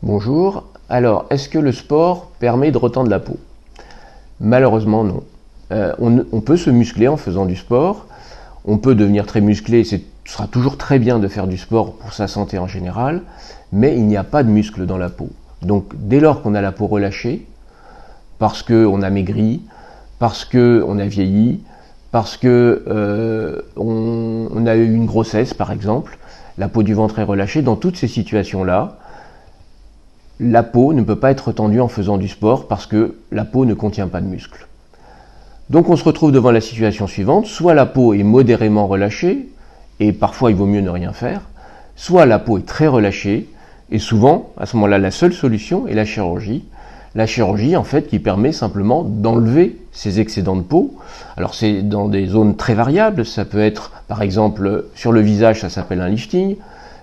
Bonjour, alors est-ce que le sport permet de retendre la peau? Malheureusement non. On peut se muscler en faisant du sport, on peut devenir très musclé, ce sera toujours très bien de faire du sport pour sa santé en général, mais il n'y a pas de muscle dans la peau. Donc dès lors qu'on a la peau relâchée, parce qu'on a maigri, parce qu'on a vieilli, parce qu'on a eu une grossesse par exemple, la peau du ventre est relâchée, dans toutes ces situations-là, la peau ne peut pas être tendue en faisant du sport parce que la peau ne contient pas de muscles. Donc on se retrouve devant la situation suivante, soit la peau est modérément relâchée, et parfois il vaut mieux ne rien faire, soit la peau est très relâchée, et souvent, à ce moment-là, la seule solution est la chirurgie. La chirurgie, en fait, qui permet simplement d'enlever ces excédents de peau. Alors c'est dans des zones très variables, ça peut être, par exemple, sur le visage, ça s'appelle un lifting,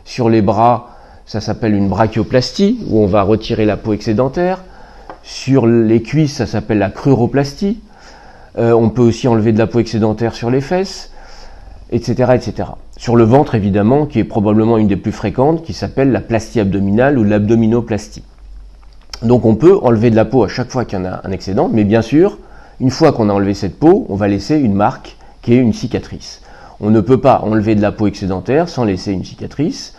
sur les bras, ça s'appelle une brachioplastie, où on va retirer la peau excédentaire. Sur les cuisses, ça s'appelle la cruroplastie. On peut aussi enlever de la peau excédentaire sur les fesses, etc., etc. Sur le ventre, évidemment, qui est probablement une des plus fréquentes, qui s'appelle la plastie abdominale ou l'abdominoplastie. Donc on peut enlever de la peau à chaque fois qu'il y en a un excédent, mais bien sûr, une fois qu'on a enlevé cette peau, on va laisser une marque qui est une cicatrice. On ne peut pas enlever de la peau excédentaire sans laisser une cicatrice.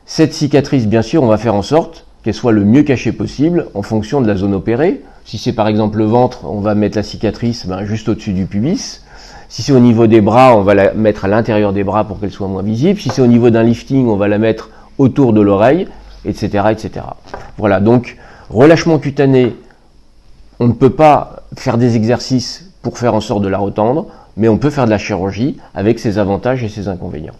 Cette cicatrice, bien sûr, on va faire en sorte qu'elle soit le mieux cachée possible en fonction de la zone opérée. Si c'est par exemple le ventre, on va mettre la cicatrice juste au-dessus du pubis. Si c'est au niveau des bras, on va la mettre à l'intérieur des bras pour qu'elle soit moins visible. Si c'est au niveau d'un lifting, on va la mettre autour de l'oreille, etc., etc. Voilà, donc relâchement cutané, on ne peut pas faire des exercices pour faire en sorte de la retendre, mais on peut faire de la chirurgie avec ses avantages et ses inconvénients.